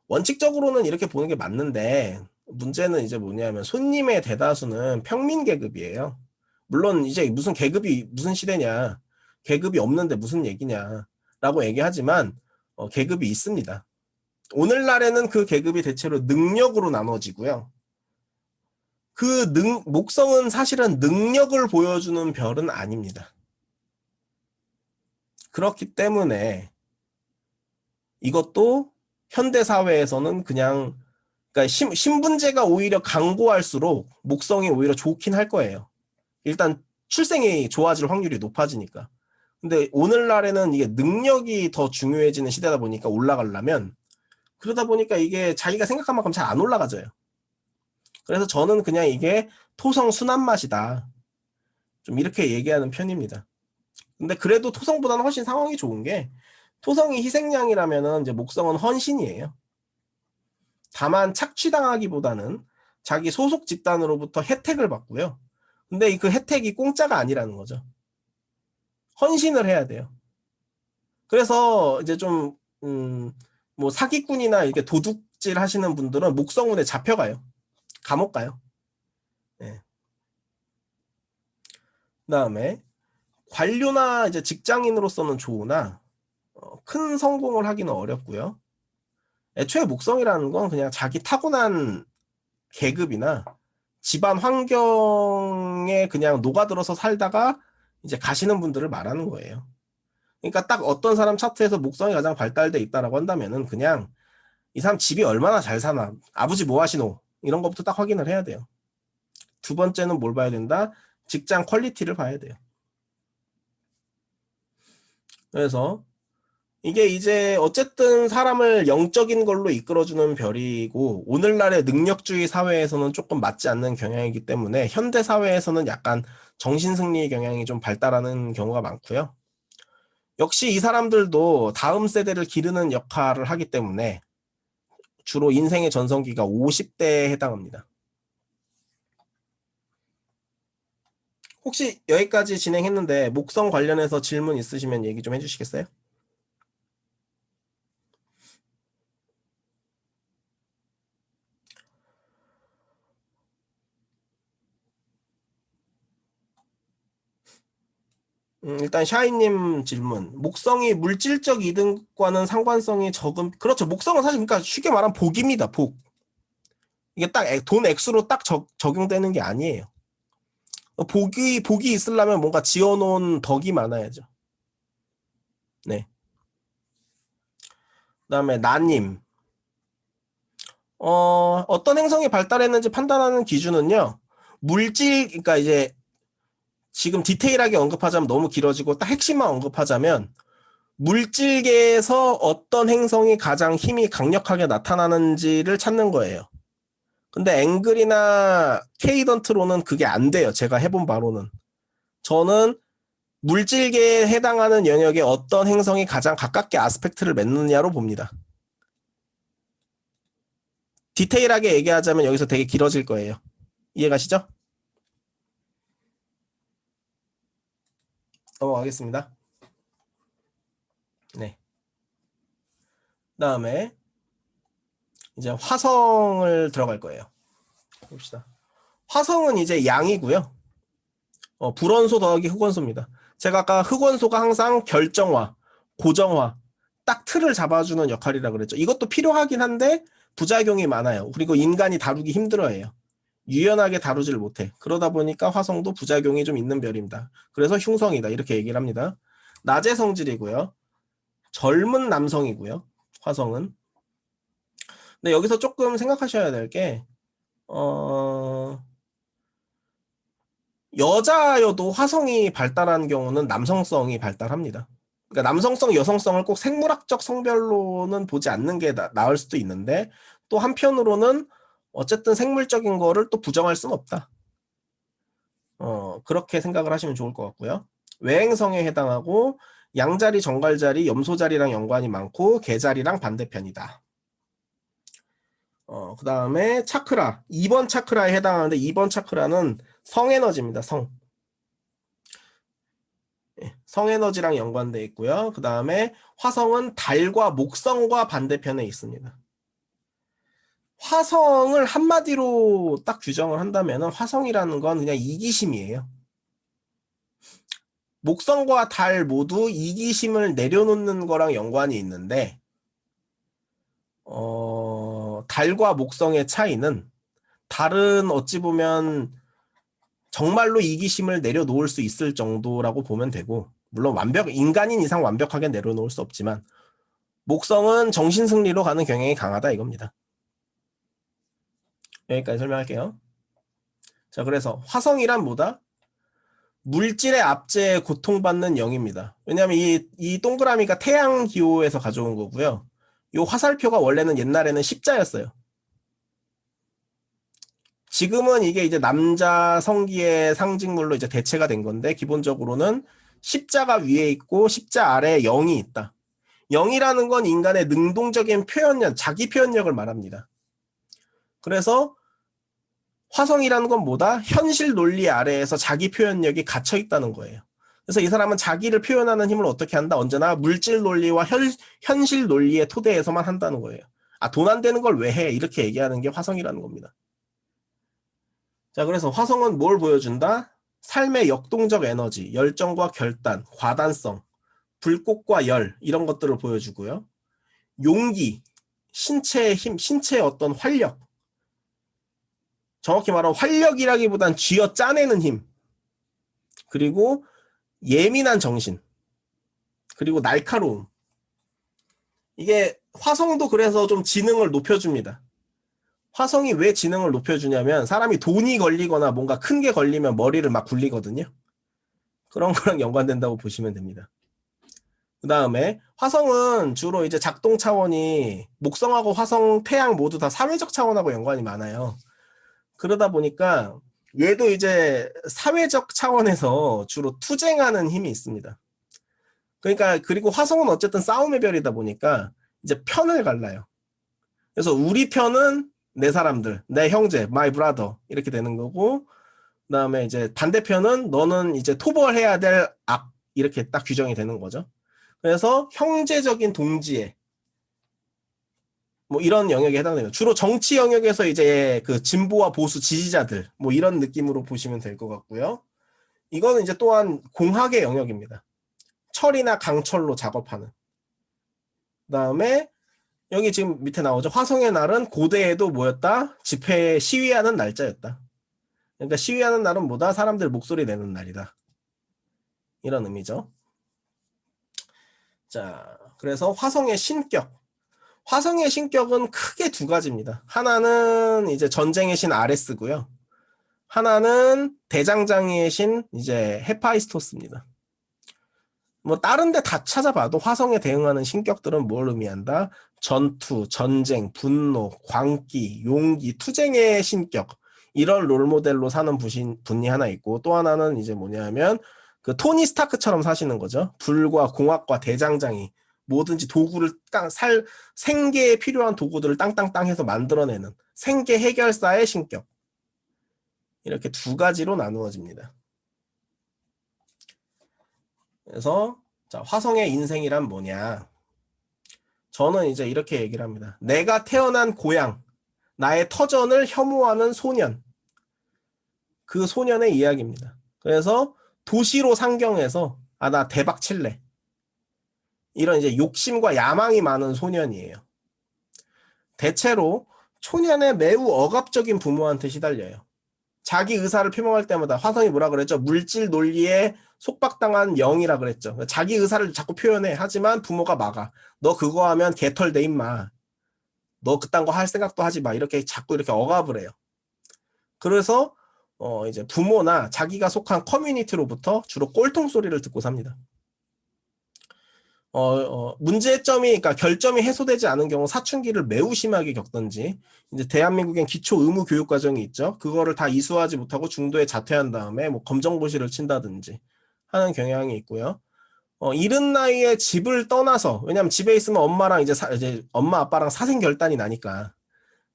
원칙적으로는 이렇게 보는 게 맞는데, 문제는 이제 뭐냐면 손님의 대다수는 평민 계급이에요. 물론 이제 무슨 계급이 무슨 시대냐, 계급이 없는데 무슨 얘기냐 라고 얘기하지만 계급이 있습니다. 오늘날에는 그 계급이 대체로 능력으로 나눠지고요. 목성은 사실은 능력을 보여주는 별은 아닙니다. 그렇기 때문에 이것도 현대사회에서는 그냥, 그러니까 신분제가 오히려 강고할수록 목성이 오히려 좋긴 할 거예요. 일단 출생이 좋아질 확률이 높아지니까. 근데 오늘날에는 이게 능력이 더 중요해지는 시대다 보니까 올라가려면, 그러다 보니까 이게 자기가 생각한 만큼 잘 안 올라가져요. 그래서 저는 그냥 이게 토성 순한 맛이다, 좀 이렇게 얘기하는 편입니다. 근데 그래도 토성보다는 훨씬 상황이 좋은 게, 토성이 희생양이라면은 이제 목성은 헌신이에요. 다만 착취당하기보다는 자기 소속 집단으로부터 혜택을 받고요. 근데 그 혜택이 공짜가 아니라는 거죠. 헌신을 해야 돼요. 그래서 이제 좀, 뭐 사기꾼이나 이렇게 도둑질 하시는 분들은 목성운에 잡혀가요. 감옥 가요. 네. 그다음에 관료나 이제 직장인으로서는 좋으나 큰 성공을 하기는 어렵고요. 애초에 목성이라는 건 그냥 자기 타고난 계급이나 집안 환경에 그냥 녹아들어서 살다가 이제 가시는 분들을 말하는 거예요. 그러니까 딱 어떤 사람 차트에서 목성이 가장 발달돼 있다라고 한다면은 그냥 이 사람 집이 얼마나 잘 사나, 아버지 뭐 하시노, 이런 것부터 딱 확인을 해야 돼요. 두 번째는 뭘 봐야 된다? 직장 퀄리티를 봐야 돼요. 그래서 이게 이제 어쨌든 사람을 영적인 걸로 이끌어주는 별이고, 오늘날의 능력주의 사회에서는 조금 맞지 않는 경향이기 때문에 현대 사회에서는 약간 정신승리 경향이 좀 발달하는 경우가 많고요. 역시 이 사람들도 다음 세대를 기르는 역할을 하기 때문에 주로 인생의 전성기가 50대에 해당합니다. 혹시 여기까지 진행했는데 목성 관련해서 질문 있으시면 얘기 좀 해주시겠어요? 일단 샤이님 질문. 목성이 물질적 이득과는 상관성이 적은, 그렇죠. 목성은 사실 그러니까 쉽게 말하면 복입니다. 복. 이게 딱 돈 액수로 딱 적용되는 게 아니에요. 복이 있으려면 뭔가 지어놓은 덕이 많아야죠. 네. 그다음에 나님. 어떤 행성이 발달했는지 판단하는 기준은요. 물질, 그러니까 이제 지금 디테일하게 언급하자면 너무 길어지고 딱 핵심만 언급하자면, 물질계에서 어떤 행성이 가장 힘이 강력하게 나타나는지를 찾는 거예요. 근데 앵글이나 케이던트로는 그게 안 돼요. 제가 해본 바로는. 저는 물질계에 해당하는 영역에 어떤 행성이 가장 가깝게 아스펙트를 맺느냐로 봅니다. 디테일하게 얘기하자면 여기서 되게 길어질 거예요. 이해가시죠? 넘어가겠습니다. 네. 그다음에 이제 화성을 들어갈 거예요. 봅시다. 화성은 이제 양이고요. 불원소 더하기 흑원소입니다. 제가 아까 흑원소가 항상 결정화, 고정화, 딱 틀을 잡아주는 역할이라 그랬죠. 이것도 필요하긴 한데 부작용이 많아요. 그리고 인간이 다루기 힘들어해요. 유연하게 다루질 못해. 그러다 보니까 화성도 부작용이 좀 있는 별입니다. 그래서 흉성이다, 이렇게 얘기를 합니다. 낮의 성질이고요. 젊은 남성이고요. 화성은. 근데 여기서 조금 생각하셔야 될 게, 여자여도 화성이 발달한 경우는 남성성이 발달합니다. 그러니까 남성성, 여성성을 꼭 생물학적 성별로는 보지 않는 게 나을 수도 있는데, 또 한편으로는 어쨌든 생물적인 거를 또 부정할 수는 없다. 그렇게 생각을 하시면 좋을 것 같고요. 외행성에 해당하고 양자리, 정갈자리, 염소자리랑 연관이 많고 개자리랑 반대편이다. 그 다음에 차크라. 2번 차크라에 해당하는데 2번 차크라는 성에너지입니다. 성에너지랑 연관되어 있고요. 그 다음에 화성은 달과 목성과 반대편에 있습니다. 화성을 한마디로 딱 규정을 한다면 화성이라는 건 그냥 이기심이에요. 목성과 달 모두 이기심을 내려놓는 거랑 연관이 있는데, 달과 목성의 차이는, 달은 어찌 보면 정말로 이기심을 내려놓을 수 있을 정도라고 보면 되고, 물론 인간인 이상 완벽하게 내려놓을 수 없지만, 목성은 정신승리로 가는 경향이 강하다 이겁니다. 여기까지 설명할게요. 자, 그래서 화성이란 뭐다? 물질의 압제에 고통받는 영입니다. 왜냐하면 이 동그라미가 태양 기호에서 가져온 거고요. 이 화살표가 원래는 옛날에는 십자였어요. 지금은 이게 이제 남자 성기의 상징물로 이제 대체가 된 건데, 기본적으로는 십자가 위에 있고 십자 아래에 영이 있다. 영이라는 건 인간의 능동적인 표현력, 자기 표현력을 말합니다. 그래서 화성이라는 건 뭐다? 현실 논리 아래에서 자기 표현력이 갇혀 있다는 거예요. 그래서 이 사람은 자기를 표현하는 힘을 어떻게 한다? 언제나 물질 논리와 현실 논리의 토대에서만 한다는 거예요. 아, 돈 안 되는 걸 왜 해? 이렇게 얘기하는 게 화성이라는 겁니다. 자, 그래서 화성은 뭘 보여준다? 삶의 역동적 에너지, 열정과 결단, 과단성, 불꽃과 열, 이런 것들을 보여주고요. 용기, 신체의 힘, 신체의 어떤 활력, 정확히 말하면 활력이라기보단 쥐어 짜내는 힘, 그리고 예민한 정신, 그리고 날카로움. 이게 화성도 그래서 좀 지능을 높여줍니다. 화성이 왜 지능을 높여주냐면 사람이 돈이 걸리거나 뭔가 큰 게 걸리면 머리를 막 굴리거든요. 그런 거랑 연관된다고 보시면 됩니다. 그 다음에 화성은 주로 이제 작동 차원이 목성하고 화성, 태양 모두 다 사회적 차원하고 연관이 많아요. 그러다 보니까 얘도 이제 사회적 차원에서 주로 투쟁하는 힘이 있습니다. 그러니까 그리고 화성은 어쨌든 싸움의 별이다 보니까 이제 편을 갈라요. 그래서 우리 편은 내 사람들, 내 형제, my brother 이렇게 되는 거고, 그다음에 이제 반대편은 너는 이제 토벌해야 될 악 이렇게 딱 규정이 되는 거죠. 그래서 형제적인 동지애 뭐 이런 영역에 해당돼요. 주로 정치 영역에서 이제 그 진보와 보수 지지자들 뭐 이런 느낌으로 보시면 될 것 같고요. 이거는 이제 또한 공학의 영역입니다. 철이나 강철로 작업하는. 그다음에 여기 지금 밑에 나오죠. 화성의 날은 고대에도 뭐였다? 집회 시위하는 날짜였다. 그러니까 시위하는 날은 뭐다? 사람들 목소리 내는 날이다. 이런 의미죠. 자, 그래서 화성의 신격. 화성의 신격은 크게 두 가지입니다. 하나는 이제 전쟁의 신 아레스고요. 하나는 대장장이의 신 이제 헤파이스토스입니다. 뭐 다른 데 다 찾아봐도 화성에 대응하는 신격들은 뭘 의미한다? 전투, 전쟁, 분노, 광기, 용기, 투쟁의 신격 이런 롤모델로 사는 분이 하나 있고 또 하나는 이제 뭐냐면 그 토니 스타크처럼 사시는 거죠. 불과 공학과 대장장이 뭐든지 도구를 생계에 필요한 도구들을 땅땅땅 해서 만들어내는 생계 해결사의 신격 이렇게 두 가지로 나누어집니다. 그래서 자, 화성의 인생이란 뭐냐? 저는 이제 이렇게 얘기를 합니다. 내가 태어난 고향, 나의 터전을 혐오하는 소년. 그 소년의 이야기입니다. 그래서 도시로 상경해서 아, 나 대박 칠래. 이런 이제 욕심과 야망이 많은 소년이에요. 대체로 초년에 매우 억압적인 부모한테 시달려요. 자기 의사를 표명할 때마다 화성이 뭐라 그랬죠? 물질 논리에 속박당한 영이라 그랬죠. 자기 의사를 자꾸 표현해. 하지만 부모가 막아. 너 그거 하면 개털 돼 임마. 너 그딴 거 할 생각도 하지 마. 이렇게 자꾸 이렇게 억압을 해요. 그래서 이제 부모나 자기가 속한 커뮤니티로부터 주로 꼴통 소리를 듣고 삽니다. 문제점이, 그러니까 결점이 해소되지 않은 경우 사춘기를 매우 심하게 겪던지, 이제 대한민국엔 기초 의무 교육 과정이 있죠. 그거를 다 이수하지 못하고 중도에 자퇴한 다음에 뭐 검정고시를 친다든지 하는 경향이 있고요. 이른 나이에 집을 떠나서, 왜냐면 집에 있으면 엄마랑 이제 엄마 아빠랑 사생결단이 나니까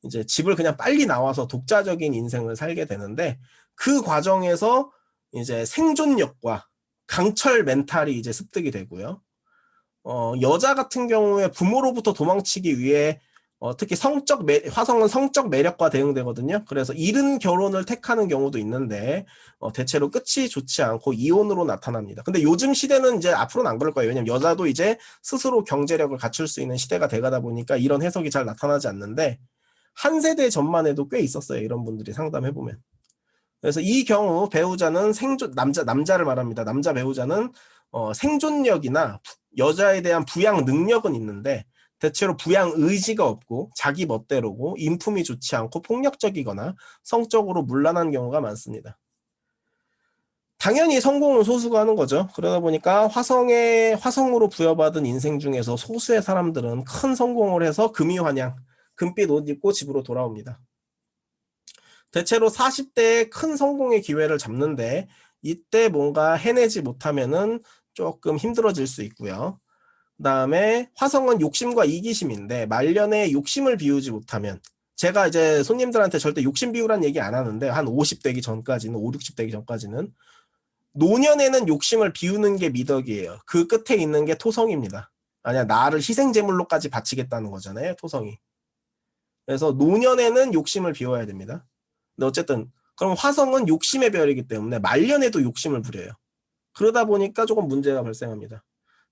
이제 집을 그냥 빨리 나와서 독자적인 인생을 살게 되는데 그 과정에서 이제 생존력과 강철 멘탈이 이제 습득이 되고요. 여자 같은 경우에 부모로부터 도망치기 위해 특히 화성은 성적 매력과 대응되거든요. 그래서 이른 결혼을 택하는 경우도 있는데 대체로 끝이 좋지 않고 이혼으로 나타납니다. 근데 요즘 시대는 이제 앞으로는 안 그럴 거예요. 왜냐면 여자도 이제 스스로 경제력을 갖출 수 있는 시대가 돼가다 보니까 이런 해석이 잘 나타나지 않는데 한 세대 전만 해도 꽤 있었어요. 이런 분들이 상담해보면. 그래서 이 경우 배우자는 남자를 말합니다. 남자 배우자는 생존력이나 여자에 대한 부양 능력은 있는데 대체로 부양 의지가 없고 자기 멋대로고 인품이 좋지 않고 폭력적이거나 성적으로 문란한 경우가 많습니다. 당연히 성공은 소수가 하는 거죠. 그러다 보니까 화성으로 부여받은 인생 중에서 소수의 사람들은 큰 성공을 해서 금이환양, 금빛 옷 입고 집으로 돌아옵니다. 대체로 40대에 큰 성공의 기회를 잡는데 이때 뭔가 해내지 못하면은 조금 힘들어질 수 있고요. 그 다음에 화성은 욕심과 이기심인데 말년에 욕심을 비우지 못하면, 제가 이제 손님들한테 절대 욕심 비우란 얘기 안 하는데 한 50 되기 전까지는, 5, 60 되기 전까지는 노년에는 욕심을 비우는 게 미덕이에요. 그 끝에 있는 게 토성입니다. 아니야, 나를 희생제물로까지 바치겠다는 거잖아요, 토성이. 그래서 노년에는 욕심을 비워야 됩니다. 근데 어쨌든 그럼 화성은 욕심의 별이기 때문에 말년에도 욕심을 부려요. 그러다 보니까 조금 문제가 발생합니다.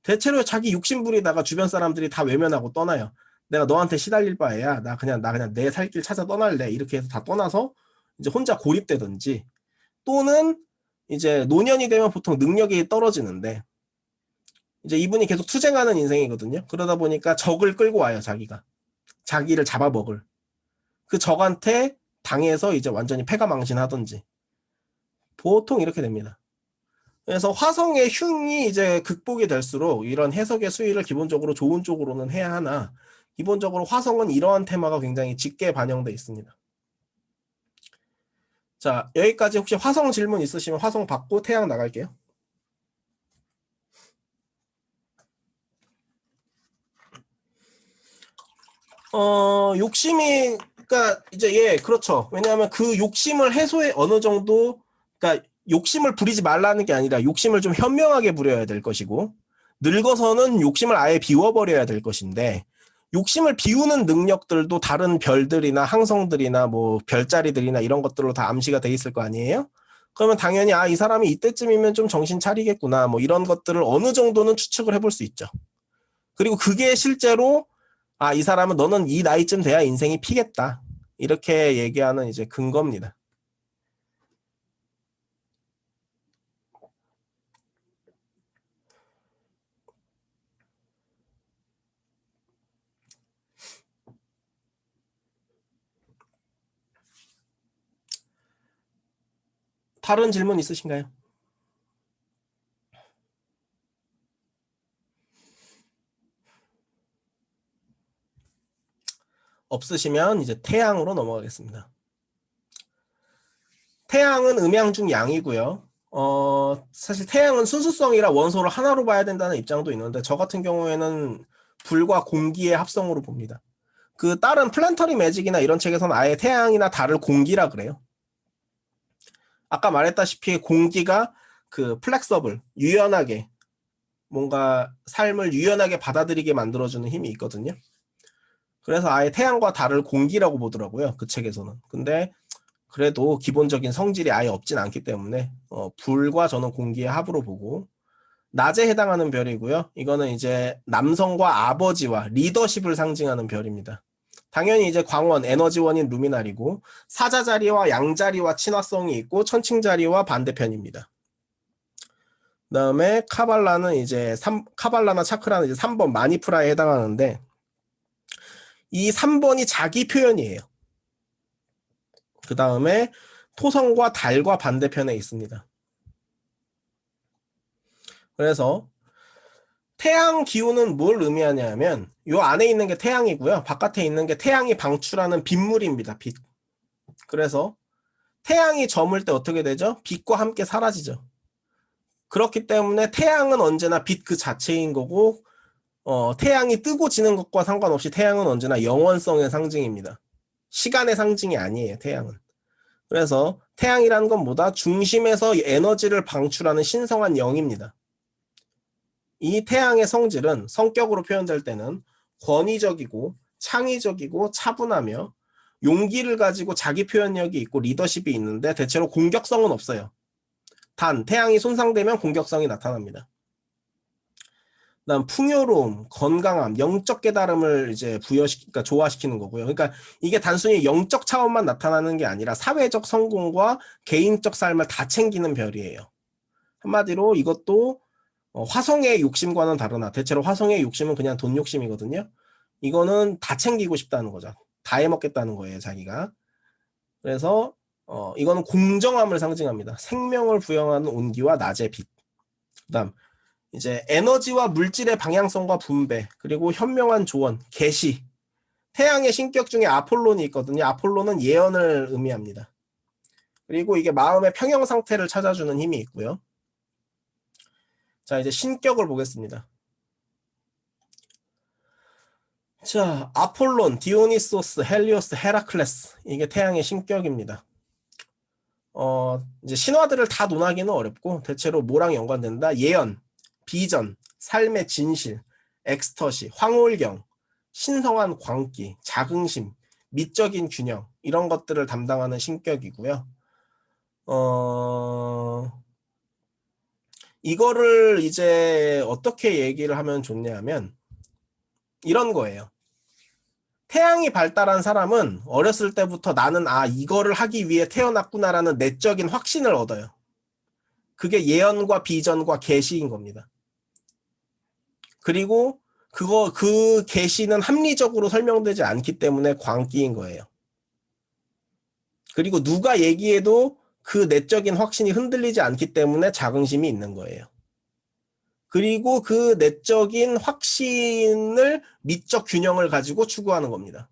대체로 자기 욕심 부리다가 주변 사람들이 다 외면하고 떠나요. 내가 너한테 시달릴 바에야 나 그냥 내 살 길 찾아 떠날래. 이렇게 해서 다 떠나서 이제 혼자 고립되든지, 또는 이제 노년이 되면 보통 능력이 떨어지는데 이제 이분이 계속 투쟁하는 인생이거든요. 그러다 보니까 적을 끌고 와요. 자기를 잡아먹을 그 적한테 당해서 이제 완전히 패가망신하든지, 보통 이렇게 됩니다. 그래서 화성의 흉이 이제 극복이 될수록 이런 해석의 수위를 기본적으로 좋은 쪽으로는 해야 하나, 기본적으로 화성은 이러한 테마가 굉장히 짙게 반영돼 있습니다. 자, 여기까지 혹시 화성 질문 있으시면 화성 받고 태양 나갈게요. 욕심이, 그러니까 이제 그렇죠. 왜냐하면 그 욕심을 어느 정도, 그러니까 욕심을 부리지 말라는 게 아니라 욕심을 좀 현명하게 부려야 될 것이고, 늙어서는 욕심을 아예 비워버려야 될 것인데, 욕심을 비우는 능력들도 다른 별들이나 항성들이나 뭐 별자리들이나 이런 것들로 다 암시가 돼 있을 거 아니에요? 그러면 당연히 이 사람이 이때쯤이면 좀 정신 차리겠구나, 뭐 이런 것들을 어느 정도는 추측을 해볼 수 있죠. 그리고 그게 실제로 이 사람은 너는 이 나이쯤 돼야 인생이 피겠다, 이렇게 얘기하는 이제 근거입니다. 다른 질문 있으신가요? 없으시면 이제 태양으로 넘어가겠습니다. 태양은 음양 중 양이고요. 사실 태양은 순수성이라 원소를 하나로 봐야 된다는 입장도 있는데 저 같은 경우에는 불과 공기의 합성으로 봅니다. 그 다른 플랜터리 매직이나 이런 책에서는 아예 태양이나 달을 공기라 그래요. 아까 말했다시피 공기가 그 플렉서블, 유연하게, 뭔가 삶을 유연하게 받아들이게 만들어주는 힘이 있거든요. 그래서 아예 태양과 달을 공기라고 보더라고요, 그 책에서는. 근데 그래도 기본적인 성질이 아예 없진 않기 때문에 불과 저는 공기의 합으로 보고, 낮에 해당하는 별이고요. 이거는 이제 남성과 아버지와 리더십을 상징하는 별입니다. 당연히 이제 광원, 에너지원인 루미나리고, 사자자리와 양자리와 친화성이 있고 천칭자리와 반대편입니다. 그다음에 카발라는 이제 카발라나 차크라는 이제 3번 마니프라에 해당하는데, 이 3번이 자기 표현이에요. 그 다음에 토성과 달과 반대편에 있습니다. 그래서 태양 기운은 뭘 의미하냐면 요 안에 있는 게 태양이고요. 바깥에 있는 게 태양이 방출하는 빛물입니다. 빛. 그래서 태양이 저물 때 어떻게 되죠? 빛과 함께 사라지죠. 그렇기 때문에 태양은 언제나 빛 그 자체인 거고, 태양이 뜨고 지는 것과 상관없이 태양은 언제나 영원성의 상징입니다. 시간의 상징이 아니에요, 태양은. 그래서 태양이라는 건 뭐다? 중심에서 에너지를 방출하는 신성한 영입니다. 이 태양의 성질은 성격으로 표현될 때는 권위적이고 창의적이고 차분하며 용기를 가지고 자기 표현력이 있고 리더십이 있는데 대체로 공격성은 없어요. 단 태양이 손상되면 공격성이 나타납니다. 그다음 풍요로움, 건강함, 영적 깨달음을 이제 그러니까 조화시키는 거고요. 그러니까 이게 단순히 영적 차원만 나타나는 게 아니라 사회적 성공과 개인적 삶을 다 챙기는 별이에요. 한마디로 이것도 화성의 욕심과는 다르나 대체로 화성의 욕심은 그냥 돈 욕심이거든요. 이거는 다 챙기고 싶다는 거죠. 다 해먹겠다는 거예요, 자기가. 그래서 이거는 공정함을 상징합니다. 생명을 부여하는 온기와 낮의 빛. 그다음 이제 에너지와 물질의 방향성과 분배, 그리고 현명한 조언, 계시. 태양의 신격 중에 아폴론이 있거든요. 아폴론은 예언을 의미합니다. 그리고 이게 마음의 평형 상태를 찾아주는 힘이 있고요. 자, 이제 신격을 보겠습니다. 자, 아폴론, 디오니소스, 헬리오스, 헤라클레스. 이게 태양의 신격입니다. 이제 신화들을 다 논하기는 어렵고 대체로 뭐랑 연관된다? 예언, 비전, 삶의 진실, 엑스터시, 황홀경, 신성한 광기, 자긍심, 미적인 균형 이런 것들을 담당하는 신격이고요. 이거를 이제 어떻게 얘기를 하면 좋냐면 이런 거예요. 태양이 발달한 사람은 어렸을 때부터 나는 이거를 하기 위해 태어났구나라는 내적인 확신을 얻어요. 그게 예언과 비전과 계시인 겁니다. 그리고 그 계시는 합리적으로 설명되지 않기 때문에 광기인 거예요. 그리고 누가 얘기해도 그 내적인 확신이 흔들리지 않기 때문에 자긍심이 있는 거예요. 그리고 그 내적인 확신을 미적 균형을 가지고 추구하는 겁니다.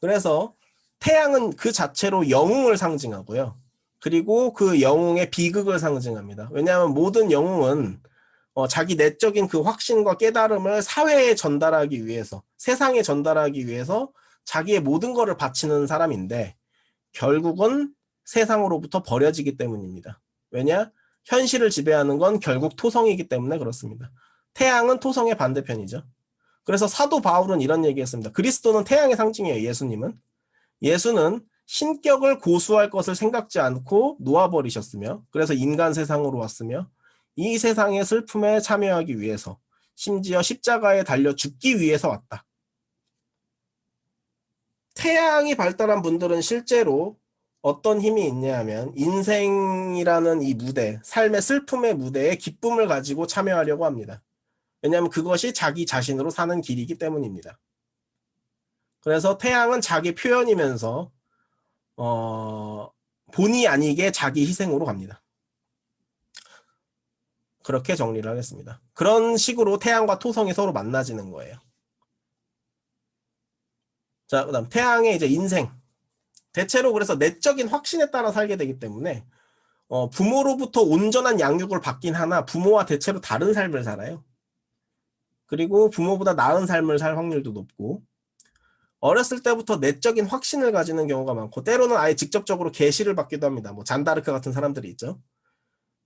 그래서 태양은 그 자체로 영웅을 상징하고요. 그리고 그 영웅의 비극을 상징합니다. 왜냐하면 모든 영웅은 자기 내적인 그 확신과 깨달음을 사회에 전달하기 위해서, 세상에 전달하기 위해서 자기의 모든 것을 바치는 사람인데 결국은 세상으로부터 버려지기 때문입니다. 왜냐? 현실을 지배하는 건 결국 토성이기 때문에 그렇습니다. 태양은 토성의 반대편이죠. 그래서 사도 바울은 이런 얘기했습니다. 그리스도는 태양의 상징이에요. 예수는 신격을 고수할 것을 생각지 않고 놓아버리셨으며 그래서 인간 세상으로 왔으며 이 세상의 슬픔에 참여하기 위해서 심지어 십자가에 달려 죽기 위해서 왔다. 태양이 발달한 분들은 실제로 어떤 힘이 있냐 하면 인생이라는 이 무대, 삶의 슬픔의 무대에 기쁨을 가지고 참여하려고 합니다. 왜냐하면 그것이 자기 자신으로 사는 길이기 때문입니다. 그래서 태양은 자기 표현이면서 본의 아니게 자기 희생으로 갑니다. 그렇게 정리를 하겠습니다. 그런 식으로 태양과 토성이 서로 만나지는 거예요. 자, 그다음 태양의 이제 인생. 대체로 그래서 내적인 확신에 따라 살게 되기 때문에 부모로부터 온전한 양육을 받긴 하나 부모와 대체로 다른 삶을 살아요. 그리고 부모보다 나은 삶을 살 확률도 높고 어렸을 때부터 내적인 확신을 가지는 경우가 많고 때로는 아예 직접적으로 계시를 받기도 합니다. 뭐 잔다르크 같은 사람들이 있죠.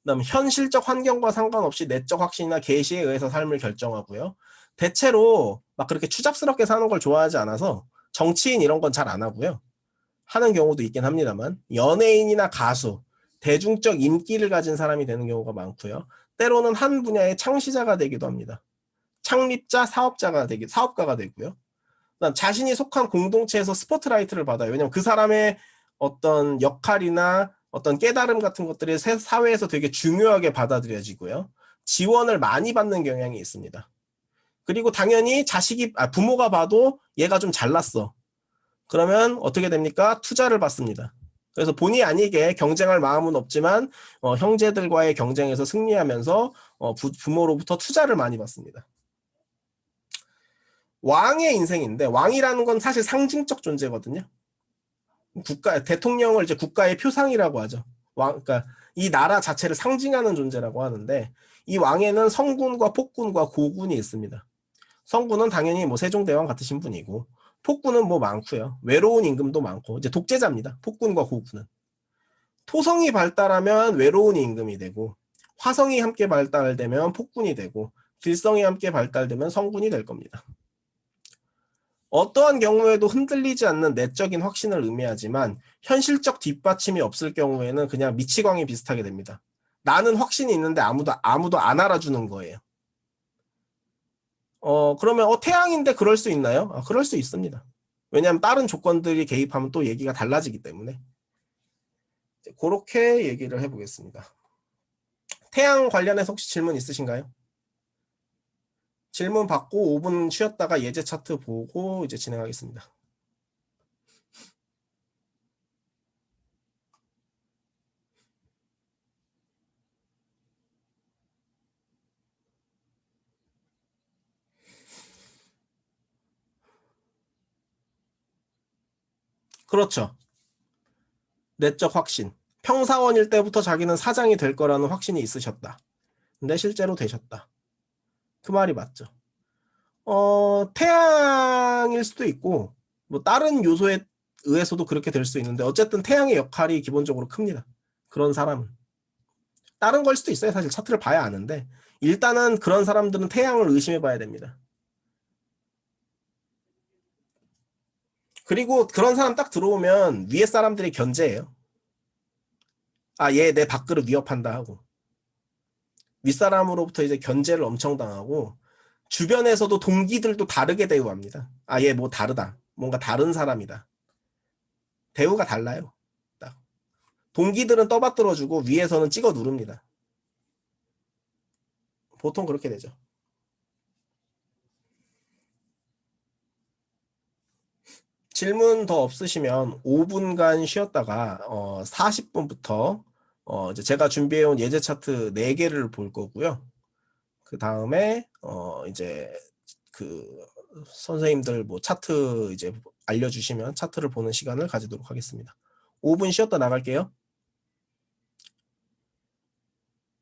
그다음 현실적 환경과 상관없이 내적 확신이나 계시에 의해서 삶을 결정하고요. 대체로 막 그렇게 추잡스럽게 사는 걸 좋아하지 않아서 정치인 이런 건 잘 안 하고요. 하는 경우도 있긴 합니다만 연예인이나 가수, 대중적 인기를 가진 사람이 되는 경우가 많고요. 때로는 한 분야의 창시자가 되기도 합니다. 창립자, 사업가가 되고요. 그다음 자신이 속한 공동체에서 스포트라이트를 받아요. 왜냐하면 그 사람의 어떤 역할이나 어떤 깨달음 같은 것들이 사회에서 되게 중요하게 받아들여지고요. 지원을 많이 받는 경향이 있습니다. 그리고 당연히 부모가 봐도 얘가 좀 잘났어. 그러면 어떻게 됩니까? 투자를 받습니다. 그래서 본의 아니게 경쟁할 마음은 없지만 형제들과의 경쟁에서 승리하면서 부모로부터 투자를 많이 받습니다. 왕의 인생인데 왕이라는 건 사실 상징적 존재거든요. 대통령을 이제 국가의 표상이라고 하죠. 그러니까 이 나라 자체를 상징하는 존재라고 하는데 이 왕에는 성군과 폭군과 고군이 있습니다. 성군은 당연히 뭐 세종대왕 같으신 분이고 폭군은 뭐 많고요. 외로운 임금도 많고 이제 독재자입니다. 폭군과 고군은. 토성이 발달하면 외로운 임금이 되고 화성이 함께 발달되면 폭군이 되고 길성이 함께 발달되면 성군이 될 겁니다. 어떠한 경우에도 흔들리지 않는 내적인 확신을 의미하지만 현실적 뒷받침이 없을 경우에는 그냥 미치광이 비슷하게 됩니다. 나는 확신이 있는데 아무도 안 알아주는 거예요. 그러면 태양인데 그럴 수 있나요? 그럴 수 있습니다. 왜냐하면 다른 조건들이 개입하면 또 얘기가 달라지기 때문에. 그렇게 얘기를 해보겠습니다. 태양 관련해서 혹시 질문 있으신가요? 질문 받고 5분 쉬었다가 예제 차트 보고 이제 진행하겠습니다. 그렇죠. 내적 확신. 평사원일 때부터 자기는 사장이 될 거라는 확신이 있으셨다. 근데 실제로 되셨다. 그 말이 맞죠. 태양일 수도 있고, 뭐 다른 요소에 의해서도 그렇게 될 수 있는데, 어쨌든 태양의 역할이 기본적으로 큽니다. 그런 사람은. 다른 걸 수도 있어요. 사실 차트를 봐야 아는데, 일단은 그런 사람들은 태양을 의심해 봐야 됩니다. 그리고 그런 사람 딱 들어오면 위에 사람들이 견제해요. 얘 내 밥그릇 위협한다 하고. 윗사람으로부터 이제 견제를 엄청 당하고, 주변에서도 동기들도 다르게 대우합니다. 얘 뭐 다르다. 뭔가 다른 사람이다. 대우가 달라요. 딱. 동기들은 떠받들어주고 위에서는 찍어 누릅니다. 보통 그렇게 되죠. 질문 더 없으시면 5분간 쉬었다가 40분부터 이제 제가 준비해온 예제 차트 4개를 볼 거고요. 그 다음에 이제 그 선생님들 뭐 차트 이제 알려주시면 차트를 보는 시간을 가지도록 하겠습니다. 5분 쉬었다 나갈게요.